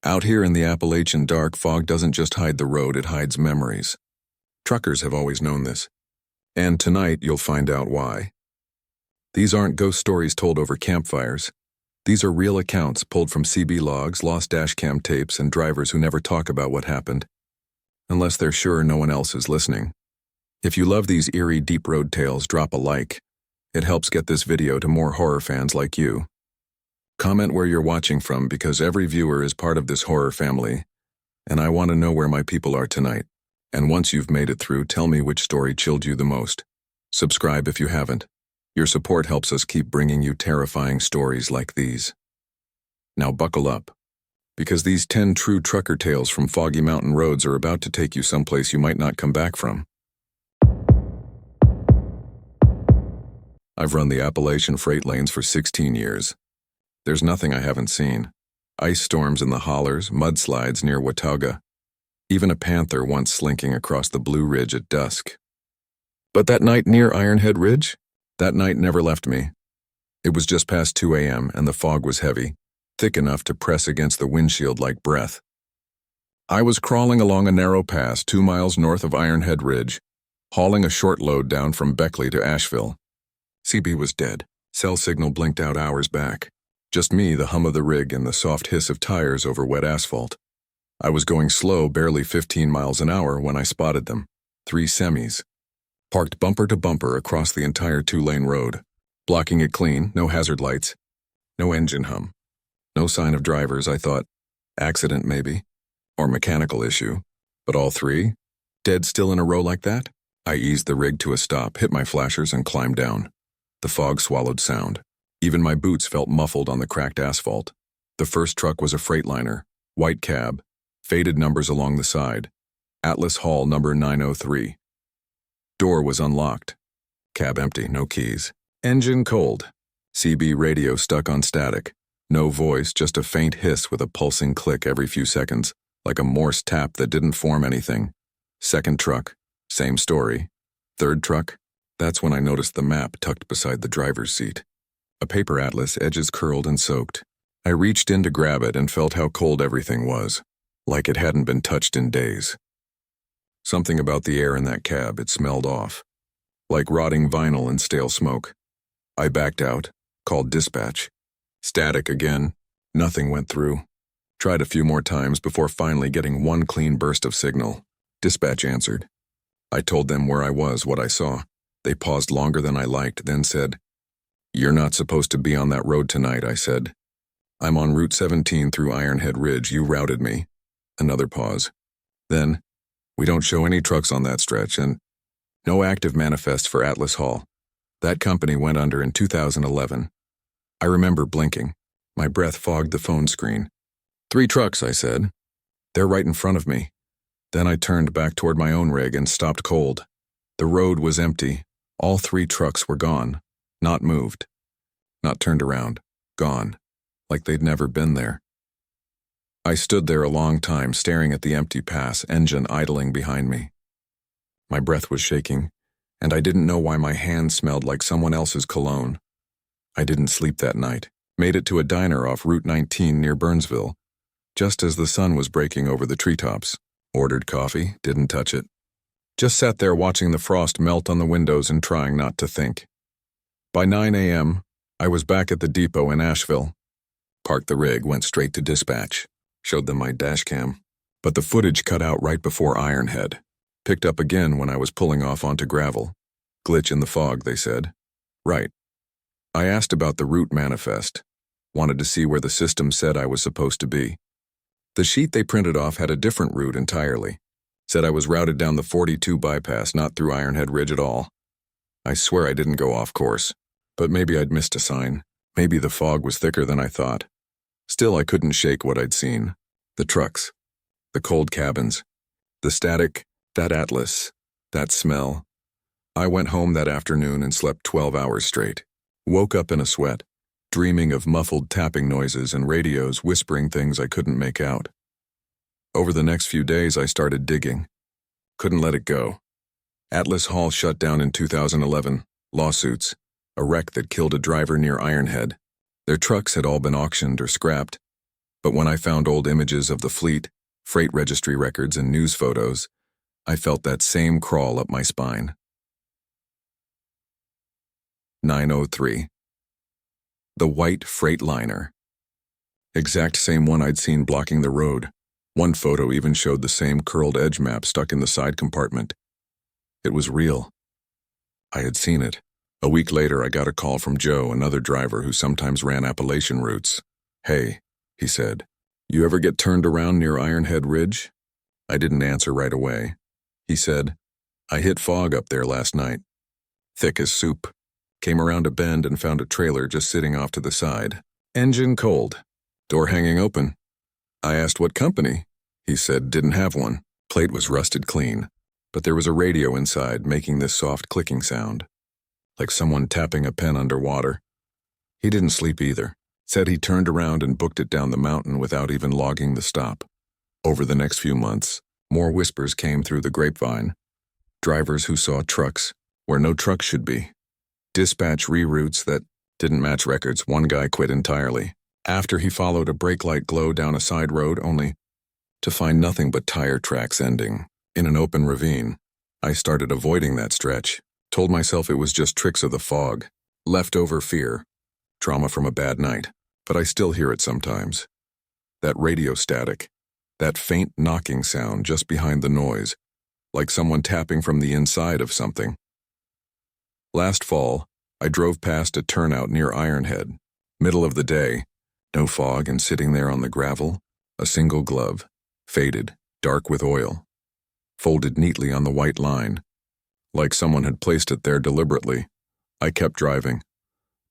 Out here in the Appalachian dark, fog doesn't just hide the road, it hides memories. Truckers have always known this. And tonight you'll find out why. These aren't ghost stories told over campfires. These are real accounts pulled from CB logs, lost dashcam tapes, and drivers who never talk about what happened. Unless they're sure no one else is listening. If you love these eerie deep road tales, drop a like. It helps get this video to more horror fans like you. Comment where you're watching from because every viewer is part of this horror family, and I want to know where my people are tonight. And once you've made it through, tell me which story chilled you the most. Subscribe if you haven't. Your support helps us keep bringing you terrifying stories like these. Now buckle up, because these 10 true trucker tales from foggy mountain roads are about to take you someplace you might not come back from. I've run the Appalachian freight lanes for 16 years. There's nothing I haven't seen. Ice storms in the hollers, mudslides near Watauga, even a panther once slinking across the Blue Ridge at dusk. But that night near Ironhead Ridge? That night never left me. It was just past 2 a.m. and the fog was heavy, thick enough to press against the windshield like breath. I was crawling along a narrow pass 2 miles north of Ironhead Ridge, hauling a short load down from Beckley to Asheville. CB was dead. Cell signal blinked out hours back. Just me, the hum of the rig, and the soft hiss of tires over wet asphalt. I was going slow, barely 15 miles an hour, when I spotted them. 3 semis. Parked bumper to bumper across the entire 2-lane road. Blocking it clean, no hazard lights. No engine hum. No sign of drivers. I thought, accident maybe. Or mechanical issue. But all 3? Dead still in a row like that? I eased the rig to a stop, hit my flashers, and climbed down. The fog swallowed sound. Even my boots felt muffled on the cracked asphalt. The first truck was a Freightliner, white cab, faded numbers along the side. Atlas Hall number 903. Door was unlocked. Cab empty, no keys. Engine cold. CB radio stuck on static. No voice, just a faint hiss with a pulsing click every few seconds, like a Morse tap that didn't form anything. Second truck, same story. Third truck, that's when I noticed the map tucked beside the driver's seat. A paper atlas, edges curled and soaked. I reached in to grab it and felt how cold everything was, like it hadn't been touched in days. Something about the air in that cab, it smelled off, like rotting vinyl and stale smoke. I backed out, called dispatch. Static again, nothing went through. Tried a few more times before finally getting one clean burst of signal. Dispatch answered. I told them where I was, what I saw. They paused longer than I liked, then said, "You're not supposed to be on that road tonight," I said. "I'm on Route 17 through Ironhead Ridge. You routed me." Another pause. Then, "We don't show any trucks on that stretch, and no active manifest for Atlas Hall. That company went under in 2011. I remember blinking. My breath fogged the phone screen. 3 trucks, I said. "They're right in front of me." Then I turned back toward my own rig and stopped cold. The road was empty. All 3 trucks were gone. Not moved. Not turned around. Gone. Like they'd never been there. I stood there a long time, staring at the empty pass, engine idling behind me. My breath was shaking, and I didn't know why my hands smelled like someone else's cologne. I didn't sleep that night. Made it to a diner off Route 19 near Burnsville, just as the sun was breaking over the treetops. Ordered coffee, didn't touch it. Just sat there watching the frost melt on the windows and trying not to think. By 9 a.m., I was back at the depot in Asheville. Parked the rig, went straight to dispatch. Showed them my dashcam. But the footage cut out right before Ironhead. Picked up again when I was pulling off onto gravel. Glitch in the fog, they said. Right. I asked about the route manifest. Wanted to see where the system said I was supposed to be. The sheet they printed off had a different route entirely. Said I was routed down the 42 bypass, not through Ironhead Ridge at all. I swear I didn't go off course. But maybe I'd missed a sign. Maybe the fog was thicker than I thought. Still, I couldn't shake what I'd seen. The trucks. The cold cabins. The static. That atlas. That smell. I went home that afternoon and slept 12 hours straight. Woke up in a sweat, dreaming of muffled tapping noises and radios whispering things I couldn't make out. Over the next few days, I started digging. Couldn't let it go. Atlas Hall shut down in 2011. Lawsuits. A wreck that killed a driver near Ironhead. Their trucks had all been auctioned or scrapped. But when I found old images of the fleet, freight registry records, and news photos, I felt that same crawl up my spine. 903. The white freight liner. Exact same one I'd seen blocking the road. One photo even showed the same curled edge map stuck in the side compartment. It was real. I had seen it. A week later, I got a call from Joe, another driver who sometimes ran Appalachian routes. "Hey," he said, "you ever get turned around near Ironhead Ridge?" I didn't answer right away. He said, "I hit fog up there last night. Thick as soup. Came around a bend and found a trailer just sitting off to the side. Engine cold. Door hanging open. I asked what company. He said didn't have one. Plate was rusted clean, but there was a radio inside making this soft clicking sound, like someone tapping a pen underwater. He didn't sleep either. Said he turned around and booked it down the mountain without even logging the stop. Over the next few months, more whispers came through the grapevine. Drivers who saw trucks where no trucks should be. Dispatch reroutes that didn't match records. One guy quit entirely after he followed a brake light glow down a side road only to find nothing but tire tracks ending in an open ravine. I started avoiding that stretch, told myself it was just tricks of the fog, leftover fear, trauma from a bad night, but I still hear it sometimes. That radio static, that faint knocking sound just behind the noise, like someone tapping from the inside of something. Last fall, I drove past a turnout near Ironhead, middle of the day, no fog, and sitting there on the gravel, a single glove, faded, dark with oil, folded neatly on the white line, like someone had placed it there deliberately. I kept driving,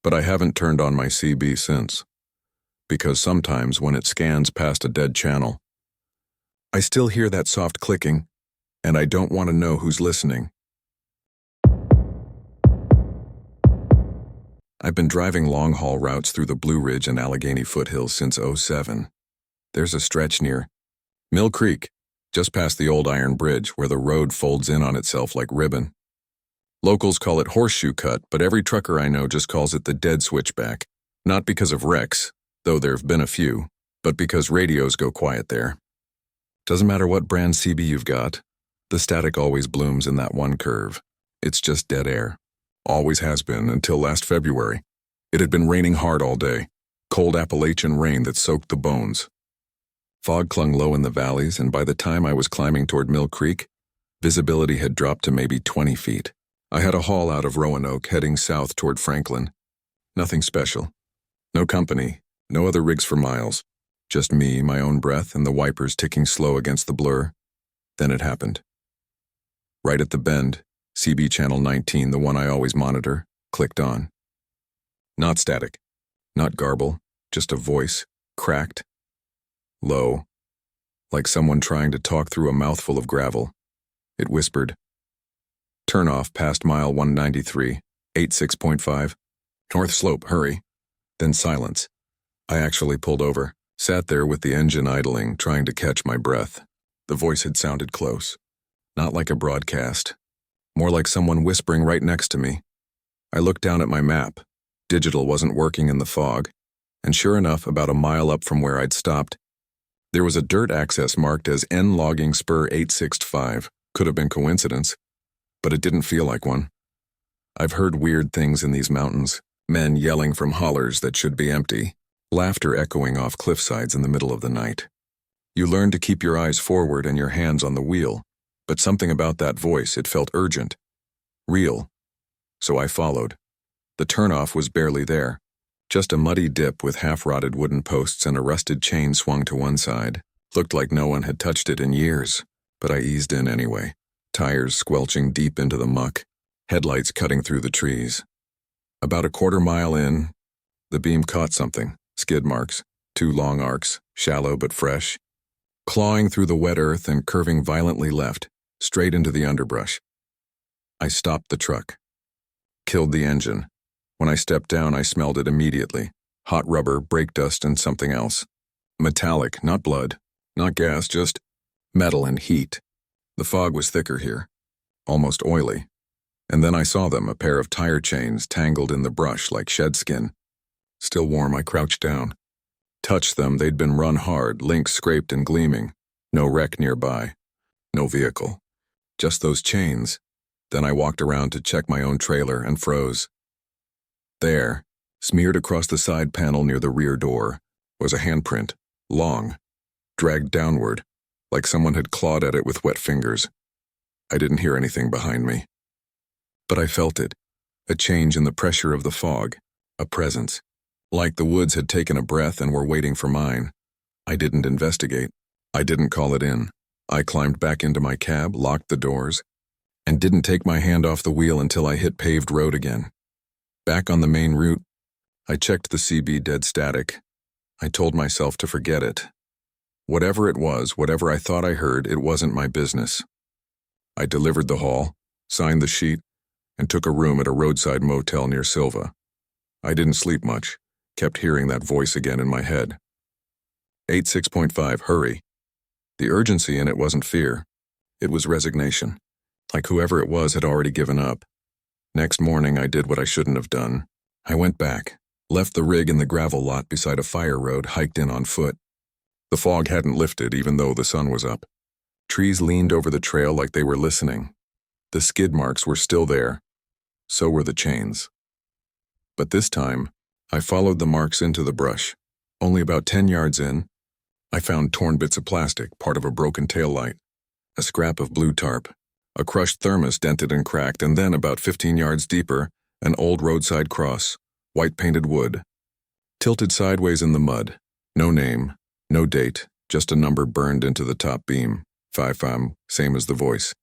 but I haven't turned on my CB since, because sometimes when it scans past a dead channel, I still hear that soft clicking, and I don't want to know who's listening. I've been driving long-haul routes through the Blue Ridge and Allegheny foothills since '07. There's a stretch near Mill Creek, just past the old iron bridge where the road folds in on itself like ribbon. Locals call it Horseshoe Cut, but every trucker I know just calls it the Dead Switchback, not because of wrecks, though there've been a few, but because radios go quiet there. Doesn't matter what brand CB you've got, the static always blooms in that one curve. It's just dead air. Always has been until last February. It had been raining hard all day, cold Appalachian rain that soaked the bones. Fog clung low in the valleys, and by the time I was climbing toward Mill Creek, visibility had dropped to maybe 20 feet. I had a haul out of Roanoke heading south toward Franklin. Nothing special. No company, no other rigs for miles. Just me, my own breath, and the wipers ticking slow against the blur. Then it happened. Right at the bend, CB channel 19, the one I always monitor, clicked on. Not static, not garble, just a voice, cracked, low, like someone trying to talk through a mouthful of gravel. It whispered, "Turn off past mile 193, 86.5, north slope, hurry." Then silence. I actually pulled over, sat there with the engine idling, trying to catch my breath. The voice had sounded close, not like a broadcast, more like someone whispering right next to me. I looked down at my map. Digital wasn't working in the fog, and sure enough, about a mile up from where I'd stopped, there was a dirt access marked as N Logging Spur 865. Could have been coincidence, but it didn't feel like one. I've heard weird things in these mountains, men yelling from hollers that should be empty, laughter echoing off cliffsides in the middle of the night. You learn to keep your eyes forward and your hands on the wheel, but something about that voice, it felt urgent, real. So I followed. The turnoff was barely there, just a muddy dip with half-rotted wooden posts and a rusted chain swung to one side. Looked like no one had touched it in years, but I eased in anyway, tires squelching deep into the muck, headlights cutting through the trees. About a quarter mile in, the beam caught something, skid marks, 2 long arcs, shallow but fresh, clawing through the wet earth and curving violently left, straight into the underbrush. I stopped the truck. Killed the engine. When I stepped down, I smelled it immediately. Hot rubber, brake dust, and something else. Metallic, not blood, not gas, just metal and heat. The fog was thicker here, almost oily. And then I saw them, a pair of tire chains tangled in the brush like shed skin. Still warm, I crouched down. Touched them, they'd been run hard, links scraped and gleaming. No wreck nearby. No vehicle. Just those chains. Then I walked around to check my own trailer and froze. There, smeared across the side panel near the rear door, was a handprint, long, dragged downward, like someone had clawed at it with wet fingers. I didn't hear anything behind me. But I felt it, a change in the pressure of the fog, a presence. Like the woods had taken a breath and were waiting for mine. I didn't investigate. I didn't call it in. I climbed back into my cab, locked the doors, and didn't take my hand off the wheel until I hit paved road again. Back on the main route, I checked the CB dead static. I told myself to forget it. Whatever it was, whatever I thought I heard, it wasn't my business. I delivered the haul, signed the sheet, and took a room at a roadside motel near Silva. I didn't sleep much, kept hearing that voice again in my head. 86.5, hurry. The urgency in it wasn't fear. It was resignation. Like whoever it was had already given up. Next morning, I did what I shouldn't have done. I went back, left the rig in the gravel lot beside a fire road, hiked in on foot. The fog hadn't lifted even though the sun was up. Trees leaned over the trail like they were listening. The skid marks were still there. So were the chains. But this time, I followed the marks into the brush. Only about 10 yards in, I found torn bits of plastic, part of a broken taillight, a scrap of blue tarp, a crushed thermos dented and cracked, and then about 15 yards deeper, an old roadside cross, white-painted wood, tilted sideways in the mud. No name, no date, just a number burned into the top beam. 55, same as the voice.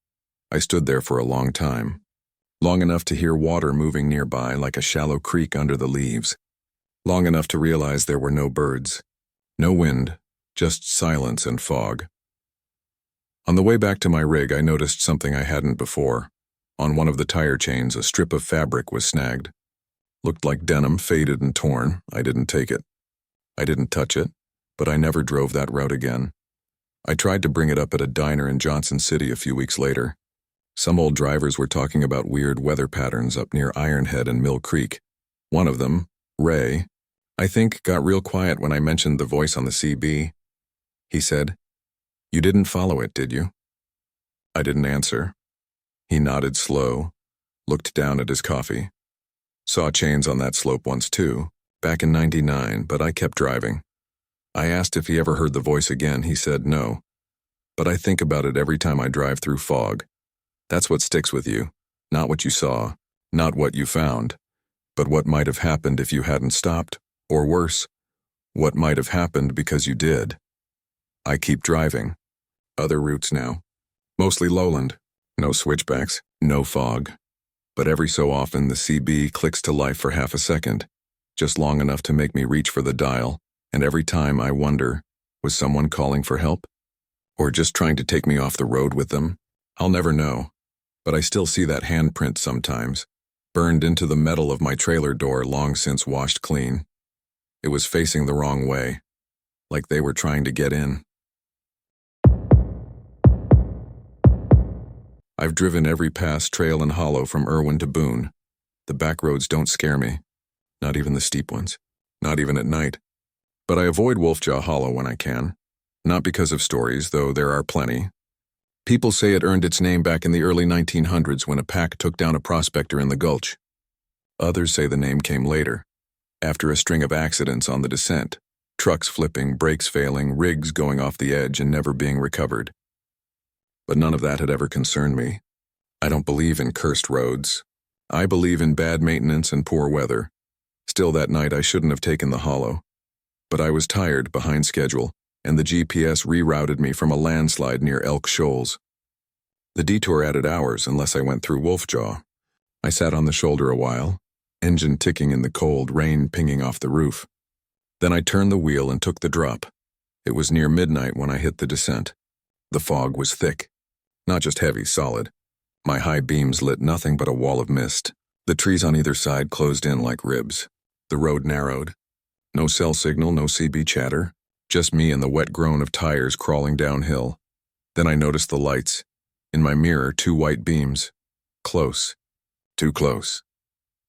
I stood there for a long time. Long enough to hear water moving nearby like a shallow creek under the leaves. Long enough to realize there were no birds. No wind, just silence and fog. On the way back to my rig, I noticed something I hadn't before. On one of the tire chains, a strip of fabric was snagged. Looked like denim, faded and torn. I didn't take it. I didn't touch it, but I never drove that route again. I tried to bring it up at a diner in Johnson City a few weeks later. Some old drivers were talking about weird weather patterns up near Ironhead and Mill Creek. One of them, Ray, I think, got real quiet when I mentioned the voice on the CB. He said, "You didn't follow it, did you?" I didn't answer. He nodded slow, looked down at his coffee. Saw chains on that slope once too, back in '99, but I kept driving. I asked if he ever heard the voice again. He said no. But I think about it every time I drive through fog. That's what sticks with you. Not what you saw, not what you found, but what might have happened if you hadn't stopped, or worse, what might have happened because you did. I keep driving. Other routes now. Mostly lowland. No switchbacks, no fog. But every so often the CB clicks to life for half a second, just long enough to make me reach for the dial, and every time I wonder, was someone calling for help? Or just trying to take me off the road with them? I'll never know. But I still see that handprint sometimes, burned into the metal of my trailer door long since washed clean. It was facing the wrong way, like they were trying to get in. I've driven every pass, trail, and hollow from Irwin to Boone. The back roads don't scare me, not even the steep ones, not even at night. But I avoid Wolfjaw Hollow when I can, not because of stories, though there are plenty. People say it earned its name back in the early 1900s when a pack took down a prospector in the gulch. Others say the name came later, after a string of accidents on the descent, trucks flipping, brakes failing, rigs going off the edge and never being recovered. But none of that had ever concerned me. I don't believe in cursed roads. I believe in bad maintenance and poor weather. Still, that night I shouldn't have taken the hollow. But I was tired, behind schedule, and the GPS rerouted me from a landslide near Elk Shoals. The detour added hours unless I went through Wolfjaw. I sat on the shoulder a while, engine ticking in the cold, rain pinging off the roof. Then I turned the wheel and took the drop. It was near midnight when I hit the descent. The fog was thick. Not just heavy, solid. My high beams lit nothing but a wall of mist. The trees on either side closed in like ribs. The road narrowed. No cell signal, no CB chatter. Just me and the wet groan of tires crawling downhill. Then I noticed the lights. In my mirror, 2 white beams. Close. Too close.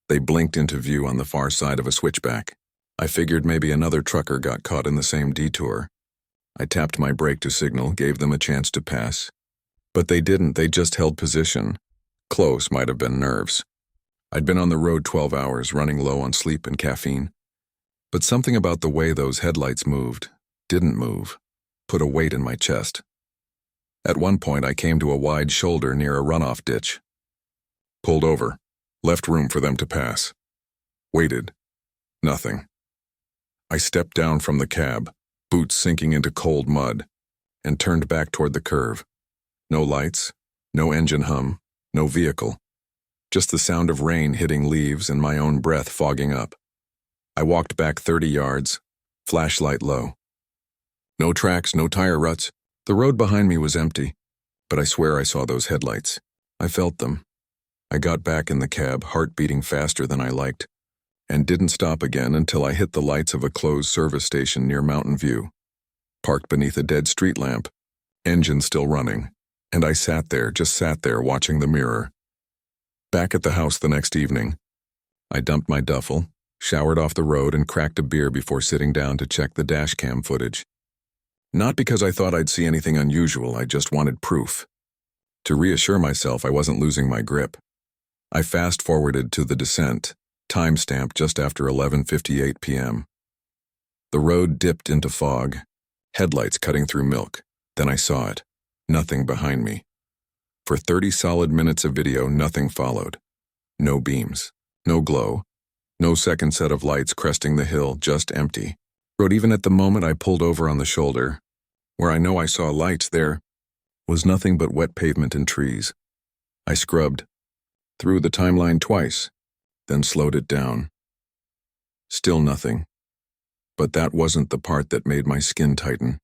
They blinked into view on the far side of a switchback. I figured maybe another trucker got caught in the same detour. I tapped my brake to signal, gave them a chance to pass. But they didn't, they just held position. Close might have been nerves. I'd been on the road 12 hours, running low on sleep and caffeine. But something about the way those headlights didn't move, put a weight in my chest. At one point, I came to a wide shoulder near a runoff ditch. Pulled over, left room for them to pass. Waited. Nothing. I stepped down from the cab, boots sinking into cold mud, and turned back toward the curve. No lights, no engine hum, no vehicle. Just the sound of rain hitting leaves and my own breath fogging up. I walked back 30 yards, flashlight low. No tracks, no tire ruts. The road behind me was empty, but I swear I saw those headlights. I felt them. I got back in the cab, heart beating faster than I liked, and didn't stop again until I hit the lights of a closed service station near Mountain View. Parked beneath a dead street lamp, engine still running, and I just sat there watching the mirror. Back at the house the next evening, I dumped my duffel, showered off the road, and cracked a beer before sitting down to check the dash cam footage. Not because I thought I'd see anything unusual, I just wanted proof. To reassure myself I wasn't losing my grip, I fast-forwarded to the descent, timestamp just after 11:58 p.m. The road dipped into fog, headlights cutting through milk. Then I saw it, nothing behind me. For 30 solid minutes of video, nothing followed. No beams, no glow, no second set of lights cresting the hill, just empty. Road, even at the moment I pulled over on the shoulder, where I know I saw lights, there was nothing but wet pavement and trees. I scrubbed through the timeline twice, then slowed it down. Still nothing. But that wasn't the part that made my skin tighten.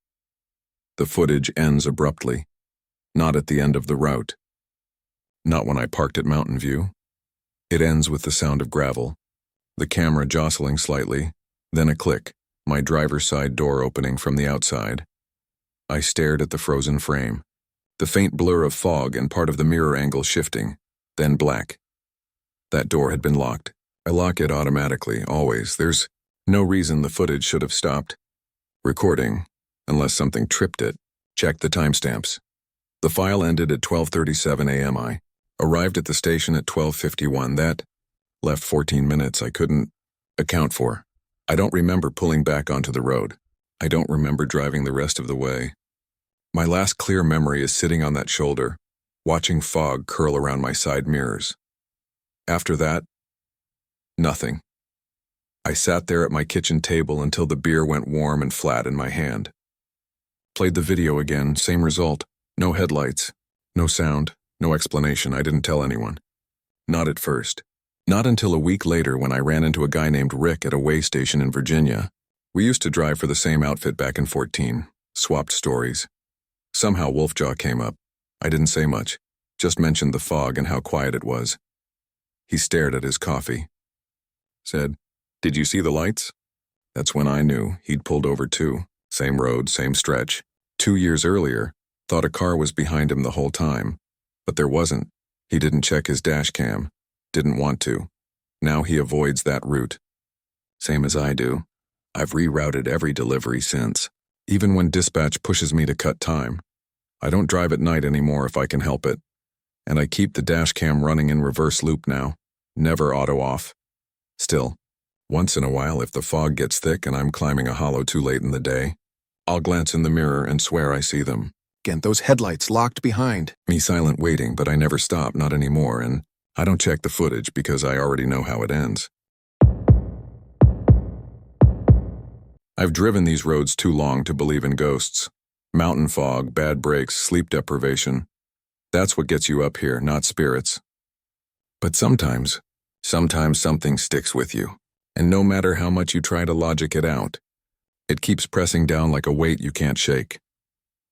The footage ends abruptly, not at the end of the route. Not when I parked at Mountain View. It ends with the sound of gravel, the camera jostling slightly, then a click, my driver's side door opening from the outside. I stared at the frozen frame, the faint blur of fog and part of the mirror angle shifting, then black. That door had been locked. I lock it automatically, always. There's no reason the footage should have stopped recording, unless something tripped it. Check the timestamps. The file ended at 12:37 a.m. I arrived at the station at 12:51. That left 14 minutes I couldn't account for. I don't remember pulling back onto the road. I don't remember driving the rest of the way. My last clear memory is sitting on that shoulder, watching fog curl around my side mirrors. After that, nothing. I sat there at my kitchen table until the beer went warm and flat in my hand. Played the video again, same result. No headlights, no sound, no explanation. I didn't tell anyone. Not at first. Not until a week later when I ran into a guy named Rick at a way station in Virginia. We used to drive for the same outfit back in 14, swapped stories. Somehow Wolfjaw came up. I didn't say much, just mentioned the fog and how quiet it was. He stared at his coffee. Said, "Did you see the lights?" That's when I knew he'd pulled over too. Same road, same stretch. 2 years earlier, thought a car was behind him the whole time. But there wasn't. He didn't check his dash cam. Didn't want to. Now he avoids that route. Same as I do. I've rerouted every delivery since. Even when dispatch pushes me to cut time. I don't drive at night anymore if I can help it. And I keep the dash cam running in reverse loop now. Never auto off. Still, once in a while if the fog gets thick and I'm climbing a hollow too late in the day, I'll glance in the mirror and swear I see them. Again, those headlights locked behind. Me silent waiting, but I never stop, not anymore, and I don't check the footage because I already know how it ends. I've driven these roads too long to believe in ghosts. Mountain fog, bad brakes, sleep deprivation. That's what gets you up here, not spirits. But sometimes something sticks with you. And no matter how much you try to logic it out, it keeps pressing down like a weight you can't shake.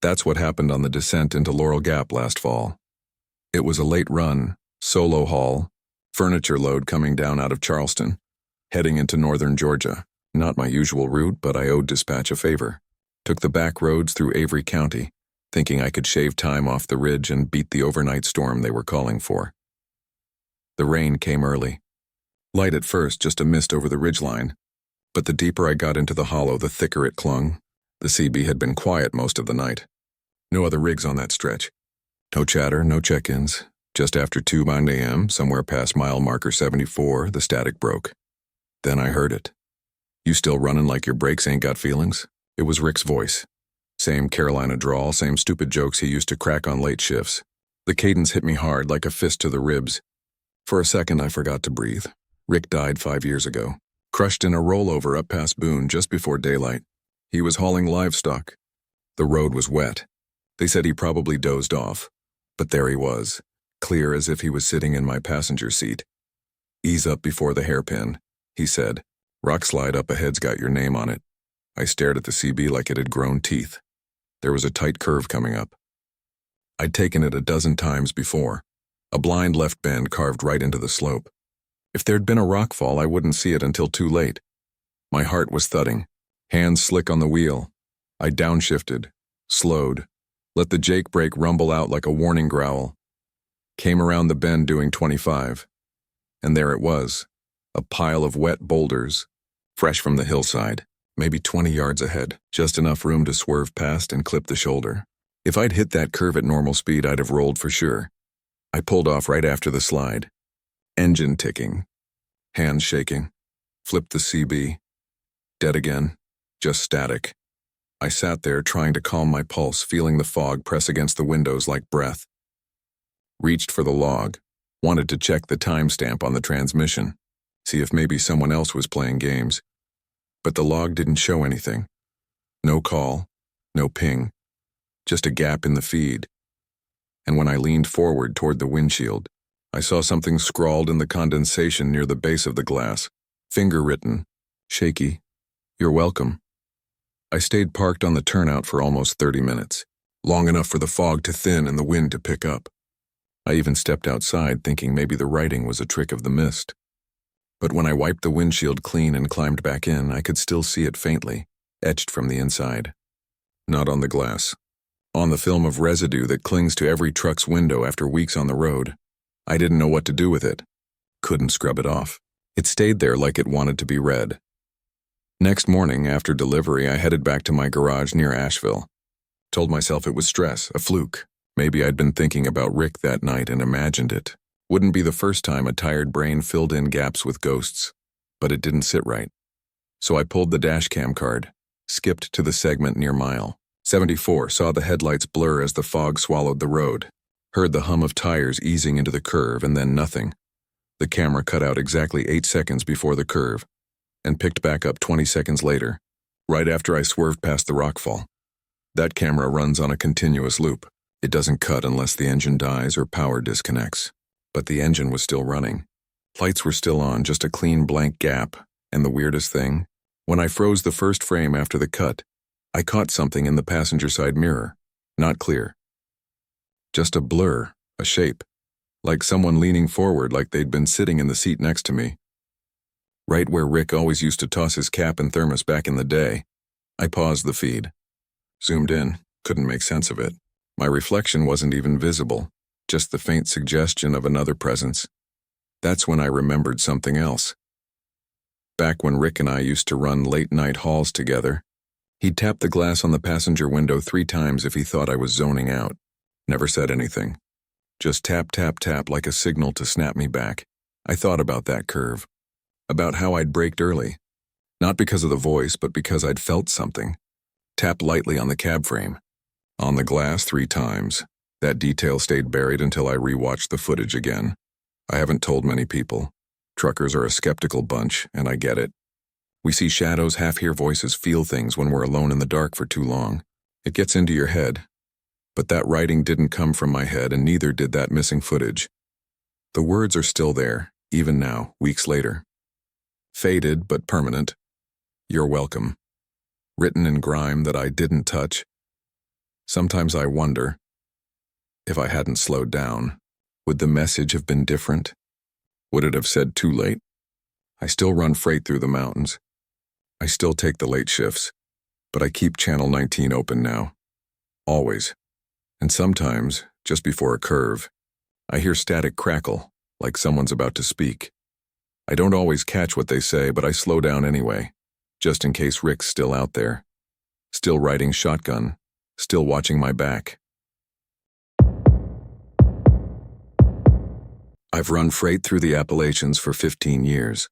That's what happened on the descent into Laurel Gap last fall. It was a late run, solo haul, furniture load coming down out of Charleston, heading into northern Georgia. Not my usual route, but I owed dispatch a favor. Took the back roads through Avery County, thinking I could shave time off the ridge and beat the overnight storm they were calling for. The rain came early. Light at first, just a mist over the ridgeline. But the deeper I got into the hollow, the thicker it clung. The CB had been quiet most of the night. No other rigs on that stretch. No chatter, no check-ins. Just after 2 a.m., somewhere past mile marker 74, the static broke. Then I heard it. "You still running like your brakes ain't got feelings?" It was Rick's voice. Same Carolina drawl, same stupid jokes he used to crack on late shifts. The cadence hit me hard, like a fist to the ribs. For a second, I forgot to breathe. Rick died 5 years ago, crushed in a rollover up past Boone just before daylight. He was hauling livestock. The road was wet. They said he probably dozed off. But there he was, clear as if he was sitting in my passenger seat. "Ease up before the hairpin," he said. "Rock slide up ahead's got your name on it." I stared at the CB like it had grown teeth. There was a tight curve coming up. I'd taken it a dozen times before. A blind left bend carved right into the slope. If there'd been a rock fall, I wouldn't see it until too late. My heart was thudding, hands slick on the wheel. I downshifted, slowed, let the Jake brake rumble out like a warning growl. Came around the bend doing 25. And there it was, a pile of wet boulders, fresh from the hillside, maybe 20 yards ahead, just enough room to swerve past and clip the shoulder. If I'd hit that curve at normal speed, I'd have rolled for sure. I pulled off right after the slide. Engine ticking, hands shaking, flipped the CB. Dead again, just static. I sat there trying to calm my pulse, feeling the fog press against the windows like breath. Reached for the log, wanted to check the timestamp on the transmission, see if maybe someone else was playing games. But the log didn't show anything. No call, no ping, just a gap in the feed. And when I leaned forward toward the windshield, I saw something scrawled in the condensation near the base of the glass, finger-written, shaky, "You're welcome." I stayed parked on the turnout for almost 30 minutes, long enough for the fog to thin and the wind to pick up. I even stepped outside thinking maybe the writing was a trick of the mist. But when I wiped the windshield clean and climbed back in, I could still see it faintly, etched from the inside. Not on the glass. On the film of residue that clings to every truck's window after weeks on the road. I didn't know what to do with it. Couldn't scrub it off. It stayed there like it wanted to be read. Next morning, after delivery, I headed back to my garage near Asheville. Told myself it was stress, a fluke. Maybe I'd been thinking about Rick that night and imagined it. Wouldn't be the first time a tired brain filled in gaps with ghosts. But it didn't sit right. So I pulled the dashcam card, skipped to the segment near mile 74, saw the headlights blur as the fog swallowed the road, heard the hum of tires easing into the curve, and then nothing. The camera cut out exactly 8 seconds before the curve, and picked back up 20 seconds later, right after I swerved past the rockfall. That camera runs on a continuous loop. It doesn't cut unless the engine dies or power disconnects. But the engine was still running. Lights were still on, just a clean blank gap, and the weirdest thing, when I froze the first frame after the cut, I caught something in the passenger side mirror, not clear. Just a blur, a shape, like someone leaning forward like they'd been sitting in the seat next to me. Right where Rick always used to toss his cap and thermos back in the day. I paused the feed. Zoomed in, couldn't make sense of it. My reflection wasn't even visible, just the faint suggestion of another presence. That's when I remembered something else. Back when Rick and I used to run late-night hauls together, he'd tap the glass on the passenger window 3 times if he thought I was zoning out. Never said anything. Just tap, tap, tap like a signal to snap me back. I thought about that curve. About how I'd braked early. Not because of the voice, but because I'd felt something. Tap lightly on the cab frame. On the glass 3 times. That detail stayed buried until I rewatched the footage again. I haven't told many people. Truckers are a skeptical bunch, and I get it. We see shadows, half-hear voices, feel things when we're alone in the dark for too long. It gets into your head. But that writing didn't come from my head, and neither did that missing footage. The words are still there, even now, weeks later. Faded but permanent. "You're welcome." Written in grime that I didn't touch. Sometimes I wonder, if I hadn't slowed down, would the message have been different? Would it have said "too late"? I still run freight through the mountains. I still take the late shifts, but I keep Channel 19 open now. Always. And sometimes, just before a curve, I hear static crackle, like someone's about to speak. I don't always catch what they say, but I slow down anyway. just in case Rick's still out there, still riding shotgun, still watching my back. I've run freight through the Appalachians for 15 years.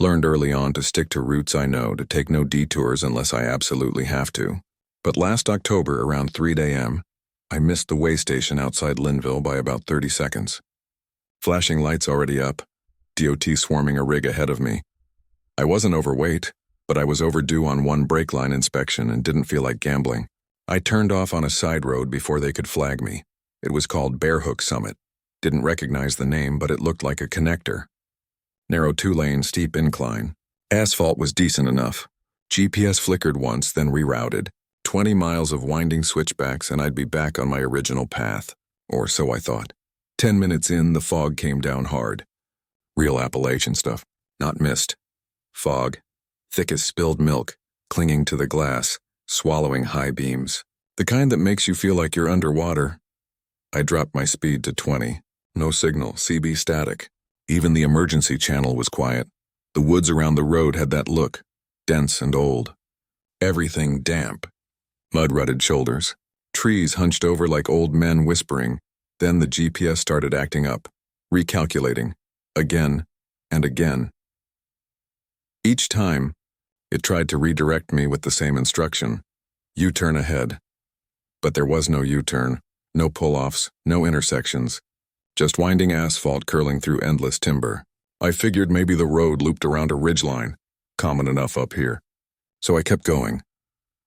Learned early on to stick to routes I know, to take no detours unless I absolutely have to. But last October, around 3 a.m., I missed the way station outside Linville by about 30 seconds. Flashing lights already up, DOT swarming a rig ahead of me. I wasn't overweight, but I was overdue on one brake line inspection and didn't feel like gambling. I turned off on a side road before they could flag me. It was called Bearhook Summit. Didn't recognize the name, but it looked like a connector. Narrow 2-lane, steep incline. Asphalt was decent enough. GPS flickered once, then rerouted. 20 miles of winding switchbacks and I'd be back on my original path. Or so I thought. 10 minutes in, the fog came down hard. Real Appalachian stuff, not mist. Fog, thick as spilled milk, clinging to the glass, swallowing high beams. The kind that makes you feel like you're underwater. I dropped my speed to 20. No signal, CB static. Even the emergency channel was quiet. The woods around the road had that look, dense and old. Everything damp. Mud-rutted shoulders. Trees hunched over like old men whispering. Then the GPS started acting up, recalculating, again and again. Each time, it tried to redirect me with the same instruction. U-turn ahead. But there was no U-turn, no pull-offs, no intersections. Just winding asphalt curling through endless timber. I figured maybe the road looped around a ridgeline, common enough up here. So I kept going.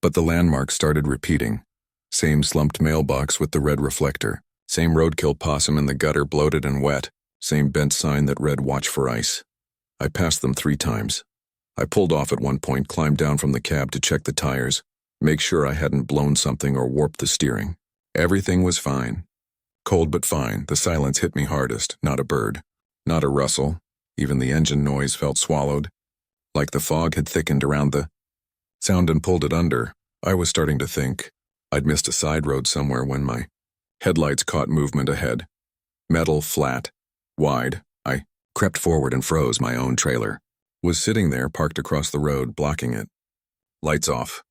But the landmarks started repeating. Same slumped mailbox with the red reflector. Same roadkill possum in the gutter bloated and wet. Same bent sign that read "Watch for Ice." I passed them 3 times. I pulled off at one point, climbed down from the cab to check the tires, make sure I hadn't blown something or warped the steering. Everything was fine. Cold but fine, the silence hit me hardest, not a bird, not a rustle. Even the engine noise felt swallowed, like the fog had thickened around the sound and pulled it under. I was starting to think I'd missed a side road somewhere when my headlights caught movement ahead. Metal, flat, wide. I crept forward and froze. My own trailer was sitting there, parked across the road, blocking it. Lights off.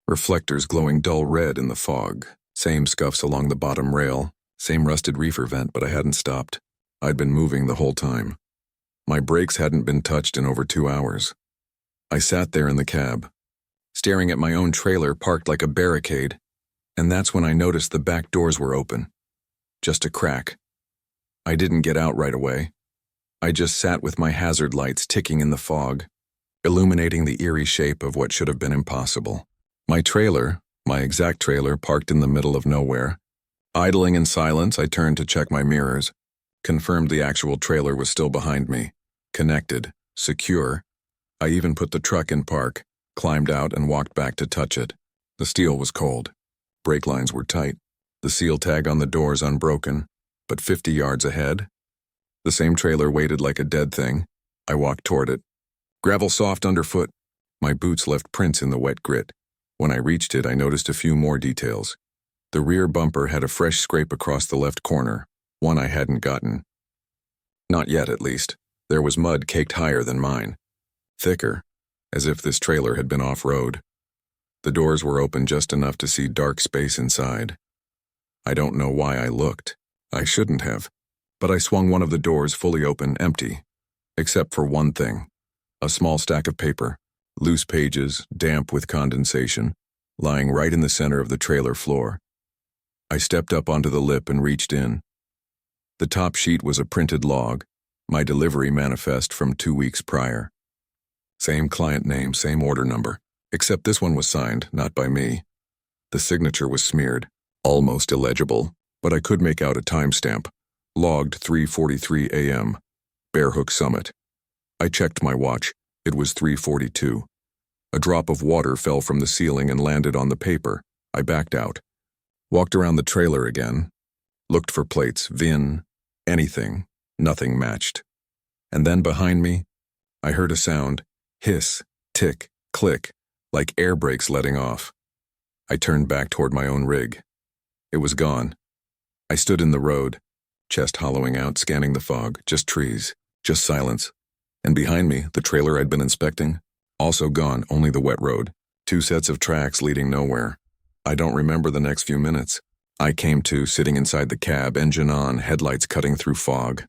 Reflectors glowing dull red in the fog. Same scuffs along the bottom rail. Same rusted reefer vent, but I hadn't stopped. I'd been moving the whole time. My brakes hadn't been touched in over 2 hours. I sat there in the cab, staring at my own trailer parked like a barricade, and that's when I noticed the back doors were open. Just a crack. I didn't get out right away. I just sat with my hazard lights ticking in the fog, illuminating the eerie shape of what should have been impossible. My trailer, my exact trailer, parked in the middle of nowhere. Idling in silence, I turned to check my mirrors, confirmed the actual trailer was still behind me, connected, secure. I even put the truck in park, climbed out and walked back to touch it. The steel was cold. Brake lines were tight. The seal tag on the doors unbroken. But 50 yards ahead, the same trailer waited like a dead thing. I walked toward it. Gravel soft underfoot. My boots left prints in the wet grit. When I reached it, I noticed a few more details. The rear bumper had a fresh scrape across the left corner, one I hadn't gotten. Not yet, at least. There was mud caked higher than mine. Thicker, as if this trailer had been off-road. The doors were open just enough to see dark space inside. I don't know why I looked. I shouldn't have. But I swung one of the doors fully open, empty. Except for one thing. A small stack of paper, loose pages, damp with condensation, lying right in the center of the trailer floor. I stepped up onto the lip and reached in. The top sheet was a printed log, my delivery manifest from 2 weeks prior. Same client name, same order number, except this one was signed, not by me. The signature was smeared, almost illegible, but I could make out a timestamp. Logged 3:43 a.m. Bearhook Summit. I checked my watch. It was 3:42. A drop of water fell from the ceiling and landed on the paper. I backed out. Walked around the trailer again. Looked for plates, VIN, anything. Nothing matched. And then behind me, I heard a sound. Hiss, tick, click, like air brakes letting off. I turned back toward my own rig. It was gone. I stood in the road, chest hollowing out, scanning the fog, just trees, just silence. And behind me, the trailer I'd been inspecting, Also gone, only the wet road. 2 sets of tracks leading nowhere. I don't remember the next few minutes. I came to, sitting inside the cab, engine on, headlights cutting through fog.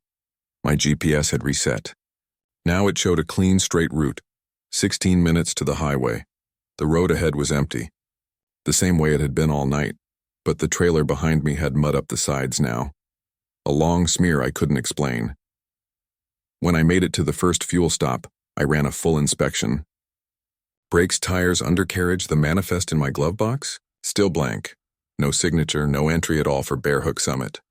My GPS had reset. Now it showed a clean, straight route. 16 minutes to the highway. The road ahead was empty. The same way it had been all night, but the trailer behind me had mud up the sides now. A long smear I couldn't explain. When I made it to the first fuel stop, I ran a full inspection. Brakes, tires, undercarriage, the manifest in my glove box? Still blank. No signature, no entry at all for Bear Hook Summit.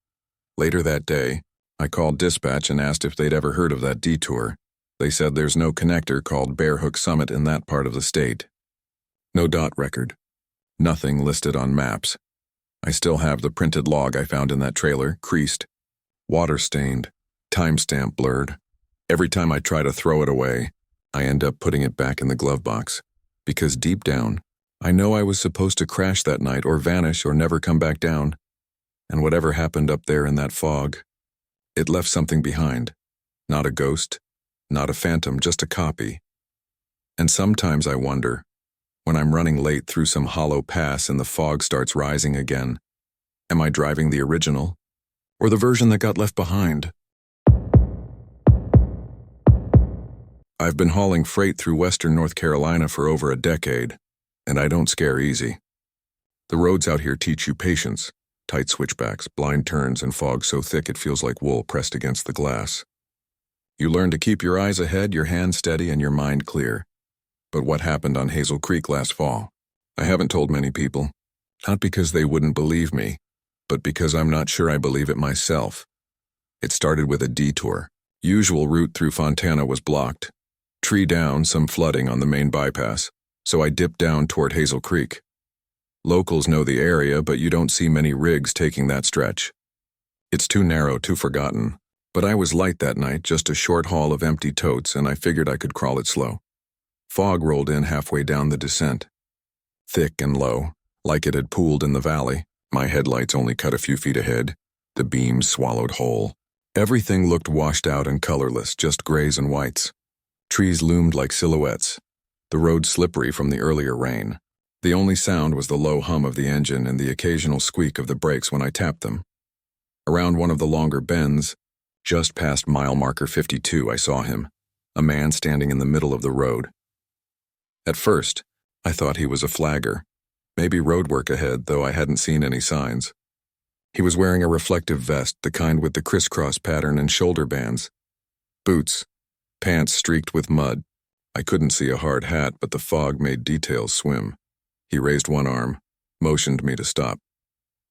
Later that day, I called dispatch and asked if they'd ever heard of that detour. They said there's no connector called Bear Hook Summit in that part of the state. No dot record. Nothing listed on maps. I still have the printed log I found in that trailer, creased, water-stained, timestamp blurred. Every time I try to throw it away, I end up putting it back in the glove box. Because deep down, I know I was supposed to crash that night or vanish or never come back down. And whatever happened up there in that fog, it left something behind. Not a ghost, not a phantom, just a copy. And sometimes I wonder, when I'm running late through some hollow pass and the fog starts rising again, am I driving the original or the version that got left behind? I've been hauling freight through western North Carolina for over a decade, and I don't scare easy. The roads out here teach you patience, tight switchbacks, blind turns, and fog so thick it feels like wool pressed against the glass. You learn to keep your eyes ahead, your hands steady, and your mind clear. But what happened on Hazel Creek last fall? I haven't told many people, not because they wouldn't believe me, but because I'm not sure I believe it myself. It started with a detour. Usual route through Fontana was blocked. Tree down, some flooding on the main bypass, so I dipped down toward Hazel Creek. Locals know the area, but you don't see many rigs taking that stretch. It's too narrow, too forgotten. But I was light that night, just a short haul of empty totes, and I figured I could crawl it slow. Fog rolled in halfway down the descent. Thick and low, like it had pooled in the valley. My headlights only cut a few feet ahead. The beams swallowed whole. Everything looked washed out and colorless, just grays and whites. Trees loomed like silhouettes. The road slippery from the earlier rain. The only sound was the low hum of the engine and the occasional squeak of the brakes when I tapped them. Around one of the longer bends, just past mile marker 52, I saw him, a man standing in the middle of the road. At first, I thought he was a flagger, maybe road work ahead, though I hadn't seen any signs. He was wearing a reflective vest, the kind with the crisscross pattern and shoulder bands. Boots, pants streaked with mud. I couldn't see a hard hat, but the fog made details swim. He raised one arm, motioned me to stop.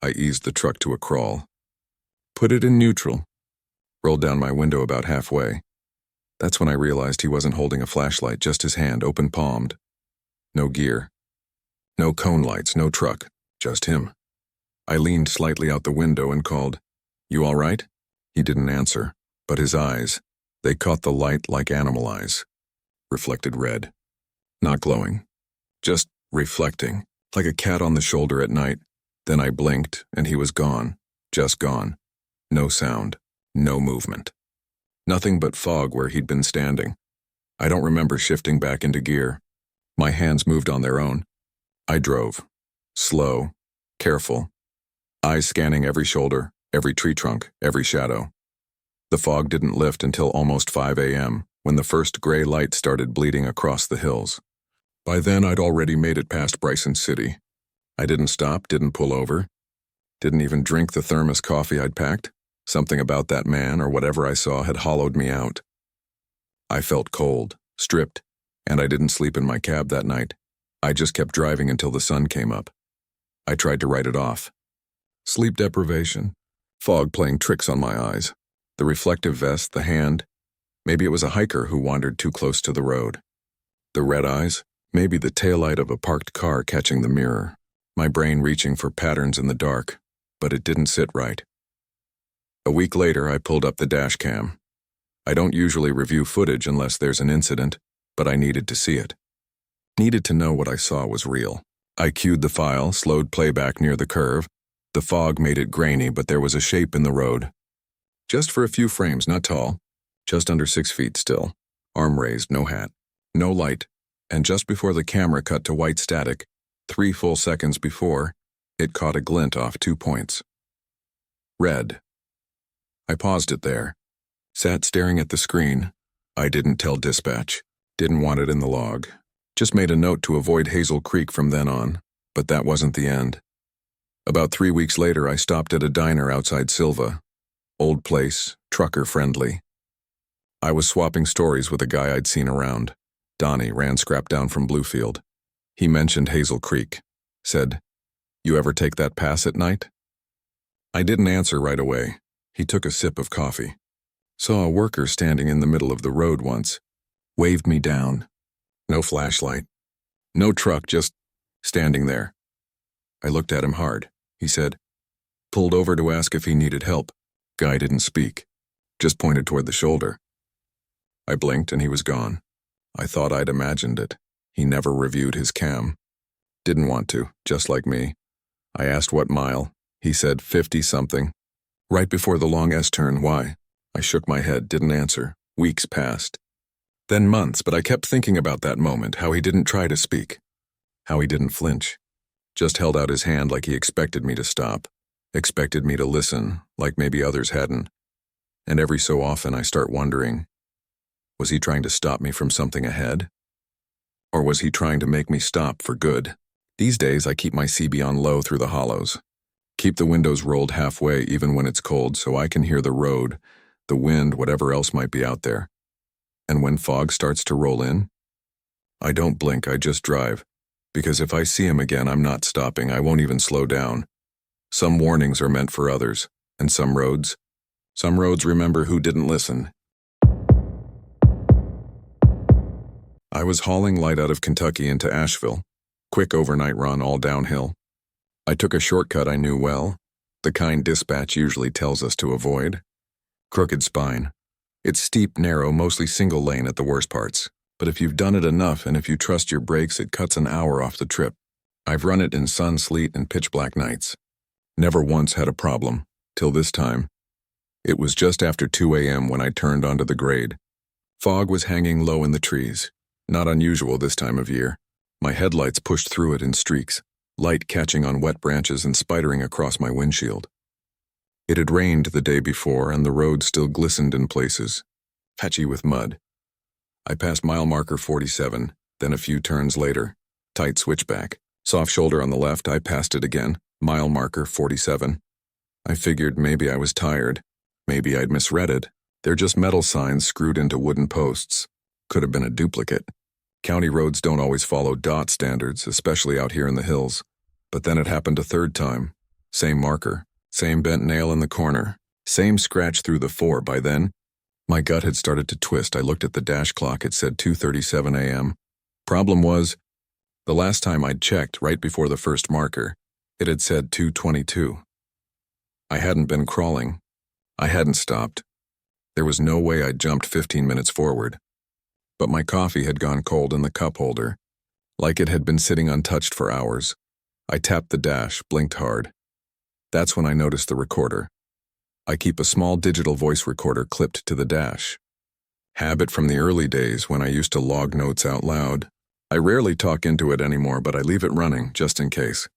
I eased the truck to a crawl. Put it in neutral. Rolled down my window about halfway. That's when I realized he wasn't holding a flashlight, just his hand, open-palmed. No gear. No cone lights, no truck, just him. I leaned slightly out the window and called, "You all right?" He didn't answer, but his eyes, they caught the light like animal eyes. Reflected red. Not glowing. Just reflecting, like a cat on the shoulder at night. Then I blinked, and he was gone. Just gone. No sound. No movement. Nothing but fog where he'd been standing. I don't remember shifting back into gear. My hands moved on their own. I drove. Slow. Careful. Eyes scanning every shoulder, every tree trunk, every shadow. The fog didn't lift until almost 5 a.m., when the first gray light started bleeding across the hills. By then, I'd already made it past Bryson City. I didn't stop, didn't pull over. Didn't even drink the thermos coffee I'd packed. Something about that man or whatever I saw had hollowed me out. I felt cold, stripped, and I didn't sleep in my cab that night. I just kept driving until the sun came up. I tried to write it off. Sleep deprivation, fog playing tricks on my eyes, the reflective vest, the hand. Maybe it was a hiker who wandered too close to the road. The red eyes, maybe the taillight of a parked car catching the mirror. My brain reaching for patterns in the dark, but it didn't sit right. A week later, I pulled up the dash cam. I don't usually review footage unless there's an incident, but I needed to see it. Needed to know what I saw was real. I cued the file, slowed playback near the curve. The fog made it grainy, but there was a shape in the road. Just for a few frames, not tall. Just under 6 feet still. Arm raised, no hat. No light. And just before the camera cut to white static, 3 full seconds before, it caught a glint off 2 points. Red. I paused it there, sat staring at the screen. I didn't tell dispatch, didn't want it in the log, just made a note to avoid Hazel Creek from then on, but that wasn't the end. About 3 weeks later, I stopped at a diner outside Silva. Old place, trucker-friendly. I was swapping stories with a guy I'd seen around. Donnie ran scrap down from Bluefield. He mentioned Hazel Creek. Said, "You ever take that pass at night?" I didn't answer right away. He took a sip of coffee. Saw a worker standing in the middle of the road once. Waved me down. No flashlight. No truck, just standing there. I looked at him hard. He said, pulled over to ask if he needed help. Guy didn't speak. Just pointed toward the shoulder. I blinked and he was gone. I thought I'd imagined it. He never reviewed his cam. Didn't want to, just like me. I asked what mile. He said 50-something. Right before the long S-turn, why? I shook my head, didn't answer. Weeks passed. Then months, but I kept thinking about that moment, how he didn't try to speak. How he didn't flinch. Just held out his hand like he expected me to stop. Expected me to listen, like maybe others hadn't. And every so often I start wondering, was he trying to stop me from something ahead? Or was he trying to make me stop for good? These days I keep my CB on low through the hollows. Keep the windows rolled halfway even when it's cold so I can hear the road, the wind, whatever else might be out there. And when fog starts to roll in, I don't blink, I just drive. Because if I see him again, I'm not stopping, I won't even slow down. Some warnings are meant for others, and some roads remember who didn't listen. I was hauling light out of Kentucky into Asheville. Quick overnight run all downhill. I took a shortcut I knew well, the kind dispatch usually tells us to avoid. Crooked Spine. It's steep, narrow, mostly single lane at the worst parts. But if you've done it enough and if you trust your brakes, it cuts an hour off the trip. I've run it in sun, sleet, and pitch black nights. Never once had a problem, till this time. It was just after 2 a.m. when I turned onto the grade. Fog was hanging low in the trees. Not unusual this time of year. My headlights pushed through it in streaks, light catching on wet branches and spidering across my windshield. It had rained the day before and the road still glistened in places, patchy with mud. I passed mile marker 47, then a few turns later, tight switchback, soft shoulder on the left, I passed it again, mile marker 47. I figured maybe I was tired, maybe I'd misread it. They're just metal signs screwed into wooden posts. Could have been a duplicate. County roads don't always follow DOT standards, especially out here in the hills. But then it happened a third time. Same marker, same bent nail in the corner, same scratch through the 4 by then. My gut had started to twist. I looked at the dash clock. It said 2:37 a.m. Problem was, the last time I'd checked, right before the first marker, it had said 2:22. I hadn't been crawling. I hadn't stopped. There was no way I'd jumped 15 minutes forward. But my coffee had gone cold in the cup holder, like it had been sitting untouched for hours. I tapped the dash, blinked hard. That's when I noticed the recorder. I keep a small digital voice recorder clipped to the dash. Habit from the early days when I used to log notes out loud. I rarely talk into it anymore, but I leave it running just in case.